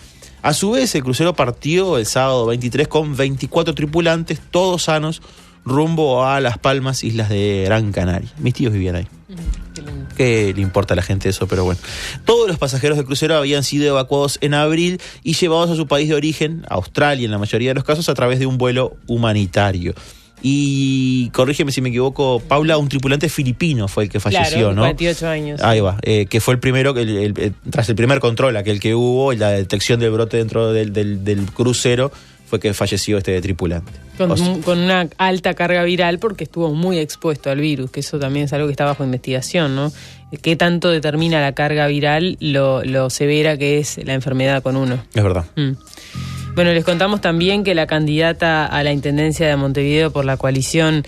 A su vez, el crucero partió el sábado 23 con 24 tripulantes, todos sanos, rumbo a Las Palmas, islas de Gran Canaria. Mis tíos vivían ahí. ¿Qué le importa a la gente eso? Pero bueno. Todos los pasajeros del crucero habían sido evacuados en abril y llevados a su país de origen, Australia en la mayoría de los casos, a través de un vuelo humanitario. Y, corrígeme si me equivoco, Paula, un tripulante filipino fue el que falleció, claro, ¿no? 48 años. Ahí va, que fue el primero, tras el primer control, aquel que hubo, la detección del brote dentro del crucero, fue que falleció este tripulante. Con una alta carga viral, porque estuvo muy expuesto al virus, que eso también es algo que está bajo investigación, ¿no? ¿Qué tanto determina la carga viral lo severa que es la enfermedad con uno? Es verdad. Bueno, les contamos también que la candidata a la Intendencia de Montevideo por la coalición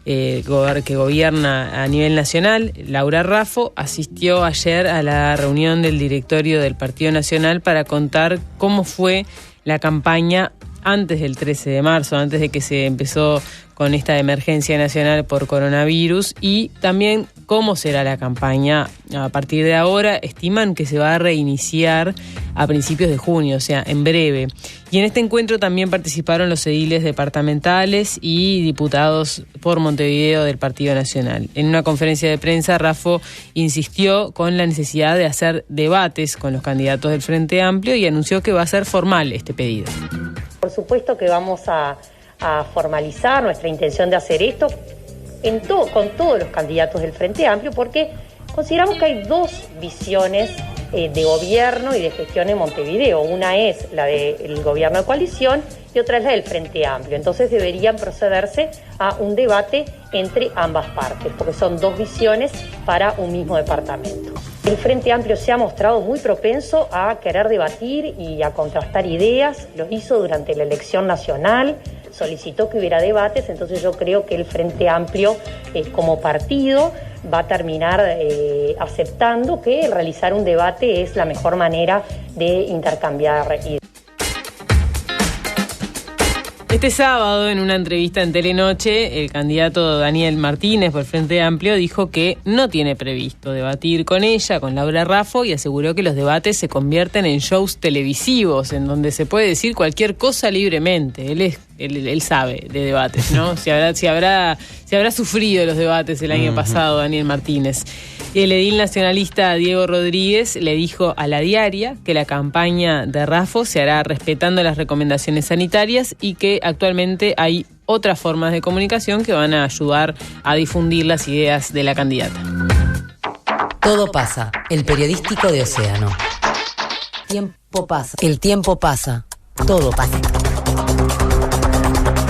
que gobierna a nivel nacional, Laura Raffo, asistió ayer a la reunión del directorio del Partido Nacional para contar cómo fue la campaña antes del 13 de marzo, antes de que se empezó con esta emergencia nacional por coronavirus, y también cómo será la campaña a partir de ahora. Estiman que se va a reiniciar a principios de junio, o sea, en breve. Y en este encuentro también participaron los ediles departamentales y diputados por Montevideo del Partido Nacional. En una conferencia de prensa, Raffo insistió con la necesidad de hacer debates con los candidatos del Frente Amplio y anunció que va a ser formal este pedido. Por supuesto que vamos a formalizar nuestra intención de hacer esto con todos los candidatos del Frente Amplio, porque consideramos que hay 2 visiones de gobierno y de gestión en Montevideo. Una es la del gobierno de coalición y otra es la del Frente Amplio. Entonces deberían procederse a un debate entre ambas partes, porque son 2 visiones para un mismo departamento. El Frente Amplio se ha mostrado muy propenso a querer debatir y a contrastar ideas. Lo hizo durante la elección nacional, solicitó que hubiera debates, entonces yo creo que el Frente Amplio como partido va a terminar aceptando que realizar un debate es la mejor manera de intercambiar ideas. Este sábado, en una entrevista en Telenoche, el candidato Daniel Martínez por Frente Amplio dijo que no tiene previsto debatir con ella, con Laura Raffo, y aseguró que los debates se convierten en shows televisivos, en donde se puede decir cualquier cosa libremente. Él sabe de debates, ¿no? Si habrá sufrido los debates el año pasado, Daniel Martínez. El edil nacionalista Diego Rodríguez le dijo a La Diaria que la campaña de Raffo se hará respetando las recomendaciones sanitarias y que actualmente hay otras formas de comunicación que van a ayudar a difundir las ideas de la candidata. Todo pasa, el periodístico de Océano. Tiempo pasa. El tiempo pasa. Todo pasa.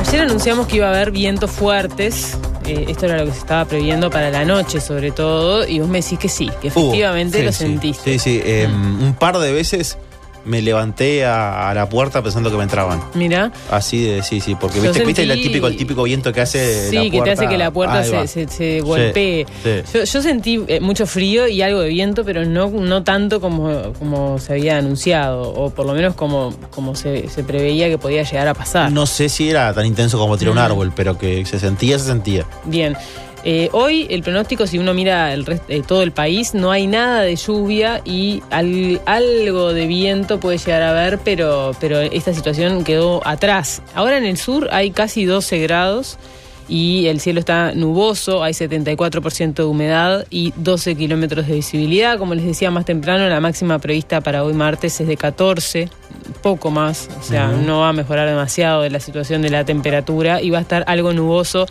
Ayer anunciamos que iba a haber vientos fuertes. Esto era lo que se estaba previendo para la noche, sobre todo, y vos me decís que sí, que efectivamente lo sentiste. Sí, un par de veces me levanté a la puerta pensando que me entraban. Mira. Así de, sí, porque viste el típico viento que hace la puerta. Sí, que te hace que la puerta se golpee. Sí. Yo sentí mucho frío y algo de viento, pero no tanto como se había anunciado, o por lo menos como se preveía que podía llegar a pasar. No sé si era tan intenso como tirar un árbol, pero que se sentía. Bien. Hoy el pronóstico, si uno mira todo el país, no hay nada de lluvia y algo de viento puede llegar a haber, pero esta situación quedó atrás. Ahora en el sur hay casi 12 grados y el cielo está nuboso, hay 74% de humedad y 12 kilómetros de visibilidad. Como les decía más temprano, la máxima prevista para hoy martes es de 14, poco más, o sea, no va a mejorar demasiado de la situación de la temperatura y va a estar algo nuboso,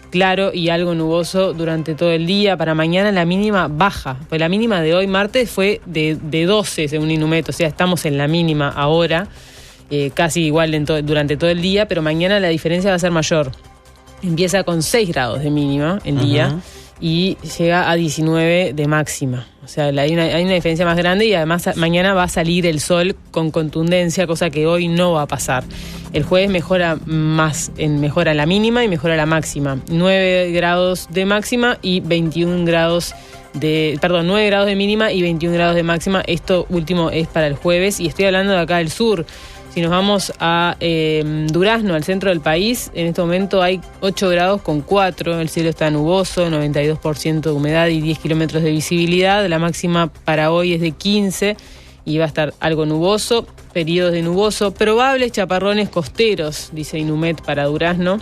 claro, y algo nuboso durante todo el día. Para mañana la mínima baja, pues la mínima de hoy martes fue de 12 según Inumet, o sea, estamos en la mínima ahora, casi igual durante todo el día, pero mañana la diferencia va a ser mayor. Empieza con 6 grados de mínima el día y llega a 19 de máxima. O sea, hay una diferencia más grande y además mañana va a salir el sol con contundencia, cosa que hoy no va a pasar. El jueves mejora la mínima y mejora la máxima. 9 grados de máxima y 21 grados 9 grados de mínima y 21 grados de máxima. Esto último es para el jueves y estoy hablando de acá del sur. Si nos vamos a Durazno, al centro del país, en este momento hay 8 grados con 4, el cielo está nuboso, 92% de humedad y 10 kilómetros de visibilidad. La máxima para hoy es de 15 y va a estar algo nuboso, periodos de nuboso, probables chaparrones costeros, dice Inumet para Durazno.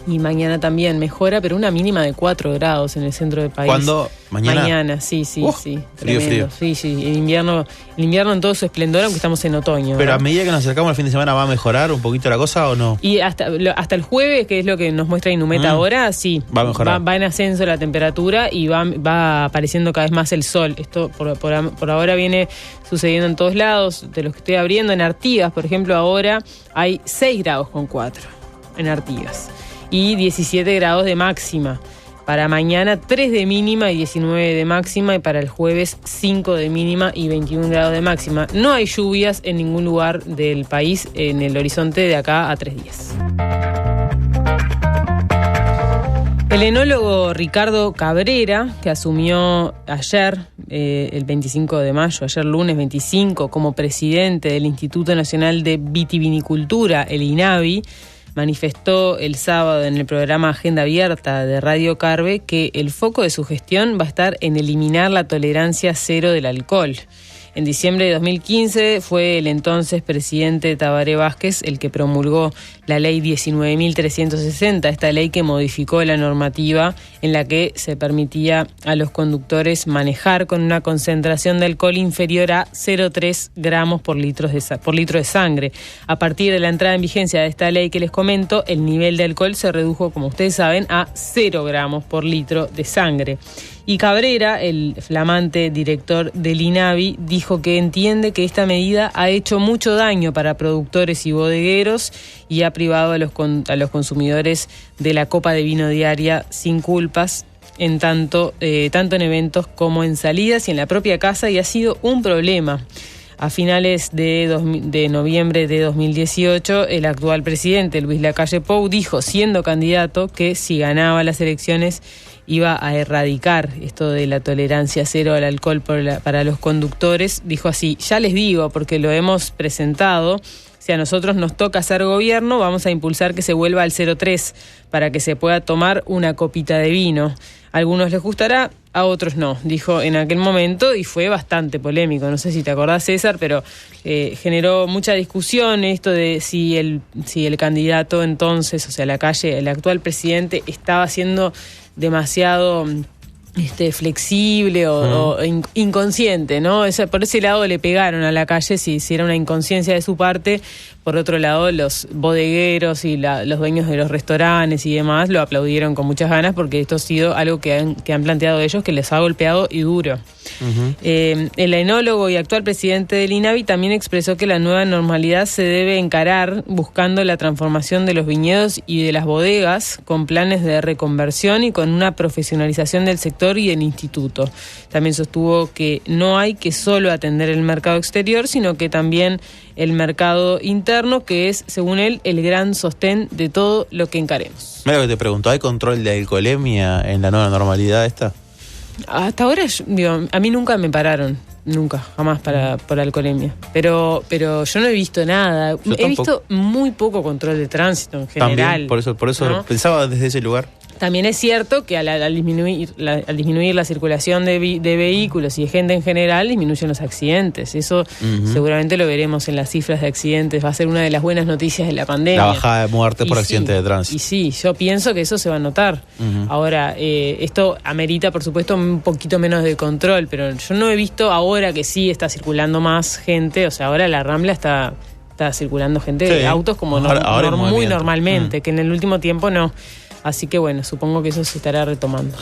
Y mañana también mejora, pero una mínima de 4 grados en el centro del país. ¿Cuándo? ¿Mañana? Mañana, sí. Frío. Sí, el invierno en todo su esplendor, aunque estamos en otoño. Pero a medida que nos acercamos al fin de semana, ¿va a mejorar un poquito la cosa o no? Y hasta el jueves, que es lo que nos muestra Inumet ahora, sí. Va a mejorar. Va en ascenso la temperatura y va apareciendo cada vez más el sol. Esto por ahora viene sucediendo en todos lados. De los que estoy abriendo, en Artigas, por ejemplo, ahora hay 6 grados con 4 en Artigas. Y 17 grados de máxima. Para mañana 3 de mínima y 19 de máxima. Y para el jueves 5 de mínima y 21 grados de máxima. No hay lluvias en ningún lugar del país en el horizonte de acá a 3 días. El enólogo Ricardo Cabrera, que asumió ayer, el 25 de mayo, ayer lunes 25, como presidente del Instituto Nacional de Vitivinicultura, el INAVI, manifestó el sábado en el programa Agenda Abierta de Radio Carve que el foco de su gestión va a estar en eliminar la tolerancia cero del alcohol. En diciembre de 2015 fue el entonces presidente Tabaré Vázquez el que promulgó la ley 19.360, esta ley que modificó la normativa en la que se permitía a los conductores manejar con una concentración de alcohol inferior a 0,3 gramos por litro de sangre. A partir de la entrada en vigencia de esta ley que les comento, el nivel de alcohol se redujo, como ustedes saben, a 0 gramos por litro de sangre. Y Cabrera, el flamante director del INAVI, dijo que entiende que esta medida ha hecho mucho daño para productores y bodegueros y ha privado a los consumidores de la copa de vino diaria sin culpas, tanto en eventos como en salidas y en la propia casa, y ha sido un problema. A finales de noviembre de 2018, el actual presidente, Luis Lacalle Pou, dijo, siendo candidato, que si ganaba las elecciones iba a erradicar esto de la tolerancia cero al alcohol para los conductores. Dijo así: ya les digo, porque lo hemos presentado, si a nosotros nos toca hacer gobierno, vamos a impulsar que se vuelva al 0,3 para que se pueda tomar una copita de vino. A algunos les gustará, a otros no, dijo en aquel momento, y fue bastante polémico. No sé si te acordás, César, pero generó mucha discusión esto de si el candidato entonces, o sea, Lacalle, el actual presidente, estaba siendo demasiado flexible o inconsciente, ¿no? Por ese lado le pegaron a Lacalle si era una inconsciencia de su parte. Por otro lado, los bodegueros y los dueños de los restaurantes y demás lo aplaudieron con muchas ganas, porque esto ha sido algo que han planteado ellos, que les ha golpeado y duro. El enólogo y actual presidente del INAVI también expresó que la nueva normalidad se debe encarar buscando la transformación de los viñedos y de las bodegas, con planes de reconversión y con una profesionalización del sector sector y el instituto. También sostuvo que no hay que solo atender el mercado exterior, sino que también el mercado interno, que es, según él, el gran sostén de todo lo que encaremos. Mira lo que te pregunto, ¿hay control de alcoholemia en la nueva normalidad esta? Hasta ahora, a mí nunca me pararon. Nunca, jamás por alcoholemia. Pero yo no he visto nada. He visto muy poco control de tránsito en general. También, por eso ¿no? Pensaba desde ese lugar. También es cierto que al disminuir la circulación de vehículos y de gente en general, disminuyen los accidentes. Eso seguramente lo veremos en las cifras de accidentes. Va a ser una de las buenas noticias de la pandemia. La bajada de muertes por accidentes de tránsito. Y sí, yo pienso que eso se va a notar. Ahora, esto amerita, por supuesto, un poquito menos de control, pero yo no he visto ahora que sí está circulando más gente. O sea, ahora la Rambla está circulando gente de autos como ahora muy normalmente, que en el último tiempo no. Así que bueno, supongo que eso se estará retomando.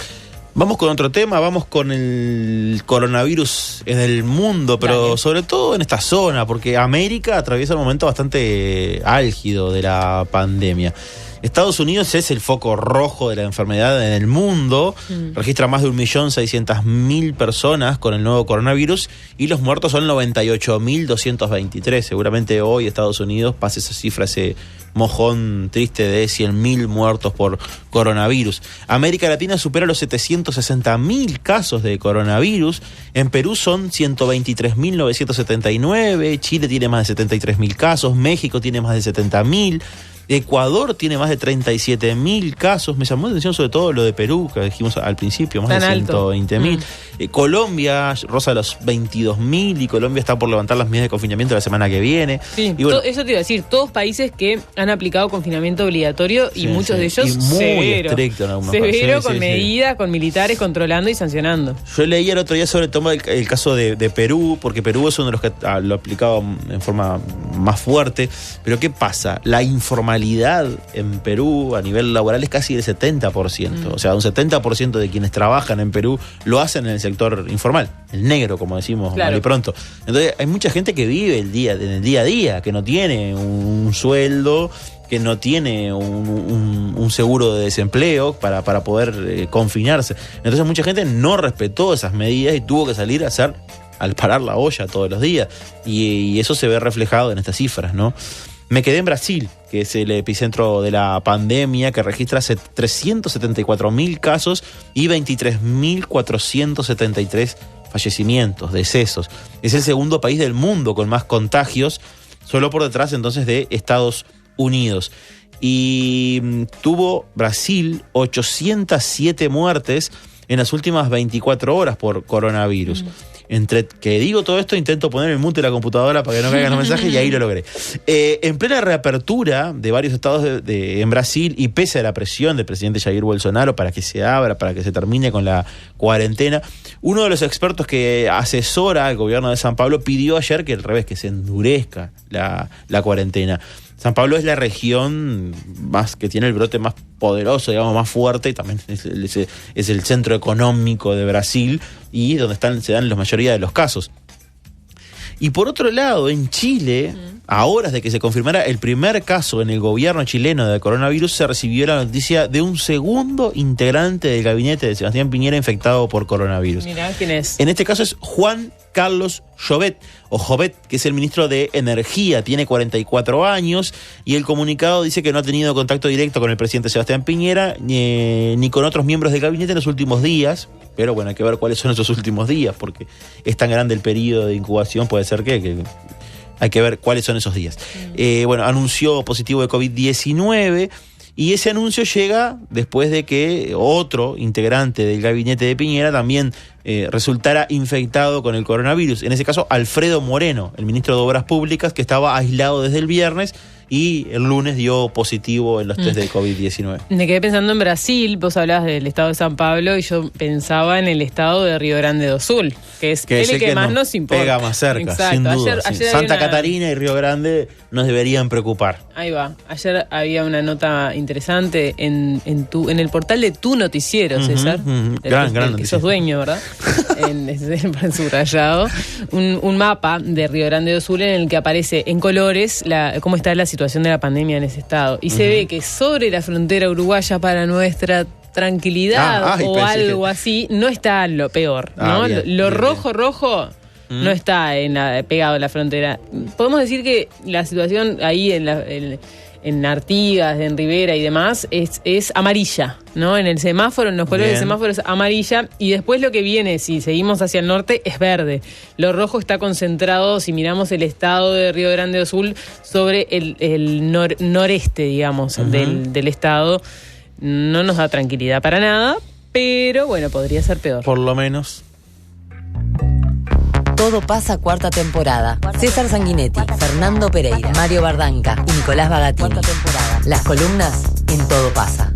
Vamos con otro tema, vamos con el coronavirus en el mundo, pero sobre todo en esta zona, porque América atraviesa un momento bastante álgido de la pandemia. Estados Unidos es el foco rojo de la enfermedad en el mundo, registra más de 1.600.000 personas con el nuevo coronavirus y los muertos son 98.223. Seguramente hoy Estados Unidos pase esa cifra, ese mojón triste de 100.000 muertos por coronavirus. América Latina supera los 760.000 casos de coronavirus. En Perú son 123.979, Chile tiene más de 73.000 casos, México tiene más de 70.000. Ecuador tiene más de 37.000 casos. Me llamó la atención sobre todo lo de Perú, que dijimos al principio, más de 120.000. Colombia roza los 22.000 y Colombia está por levantar las medidas de confinamiento la semana que viene. Sí, y bueno, eso te iba a decir, todos países que han aplicado confinamiento obligatorio y muchos de ellos y muy estricto en algunos casos. Severo, con medidas, con militares controlando y sancionando. Yo leí el otro día sobre todo el caso de Perú, porque Perú es uno de los que lo ha aplicado en forma más fuerte. Pero ¿qué pasa? La informalidad en Perú a nivel laboral es casi del 70%. O sea, un 70% de quienes trabajan en Perú lo hacen en el sector informal, el negro, como decimos mal y pronto. Entonces hay mucha gente que vive en el día a día, que no tiene un sueldo, que no tiene un seguro de desempleo para poder confinarse. Entonces mucha gente no respetó esas medidas y tuvo que salir a hacer al parar la olla todos los días. Y eso se ve reflejado en estas cifras, ¿no? Me quedé en Brasil, que es el epicentro de la pandemia, que registra 374.000 casos y 23.473 fallecimientos, decesos. Es el segundo país del mundo con más contagios, solo por detrás entonces de Estados Unidos. Y tuvo Brasil 807 muertes en las últimas 24 horas por coronavirus. Entre que digo todo esto, intento poner el mute de la computadora para que no caigan los mensajes y ahí lo logré. En plena reapertura de varios estados en Brasil y pese a la presión del presidente Jair Bolsonaro para que se abra, para que se termine con la cuarentena, uno de los expertos que asesora al gobierno de San Pablo pidió ayer que al revés, que se endurezca la cuarentena. San Pablo es la región más que tiene el brote más poderoso, digamos, más fuerte, y también es el centro económico de Brasil y donde se dan la mayoría de los casos. Y por otro lado, en Chile, a horas de que se confirmara el primer caso en el gobierno chileno de coronavirus, se recibió la noticia de un segundo integrante del gabinete de Sebastián Piñera infectado por coronavirus. Mirá, ¿quién es? En este caso es Juan Carlos Jovet, que es el ministro de Energía, tiene 44 años y el comunicado dice que no ha tenido contacto directo con el presidente Sebastián Piñera ni con otros miembros del gabinete en los últimos días, pero bueno, hay que ver cuáles son esos últimos días, porque es tan grande el periodo de incubación, puede ser que hay que ver cuáles son esos días. Bueno, anunció positivo de COVID-19 y ese anuncio llega después de que otro integrante del gabinete de Piñera también resultara infectado con el coronavirus. En ese caso, Alfredo Moreno, el ministro de Obras Públicas, que estaba aislado desde el viernes y el lunes dio positivo en los test de COVID-19. Me quedé pensando en Brasil, vos hablabas del estado de San Pablo y yo pensaba en el estado de Río Grande do Sul, que es el que más nos importa. Pega más cerca, sin duda. Ayer Santa Catarina y Río Grande nos deberían preocupar. Ahí va. Ayer había una nota interesante en el portal de Tu Noticiero, César. Gran que noticia. Sos dueño, ¿verdad? en subrayado. Un mapa de Río Grande do Sul en el que aparece en colores cómo está la situación de la pandemia en ese estado. Y se ve que sobre la frontera uruguaya para nuestra tranquilidad o algo así, no está lo peor, ¿no? Lo rojo no está pegado a la frontera. Podemos decir que la situación ahí en Artigas, en Rivera y demás, es amarilla, ¿no? En el semáforo, en los colores del semáforo es amarilla, y después lo que viene, si seguimos hacia el norte, es verde. Lo rojo está concentrado, si miramos el estado de Río Grande do Sul, sobre el noreste, digamos, del estado. No nos da tranquilidad para nada, pero bueno, podría ser peor. Por lo menos. Todo pasa, cuarta temporada. César Sanguinetti, Fernando Pereira, Mario Bardanca y Nicolás Bagatini. Las columnas en Todo pasa.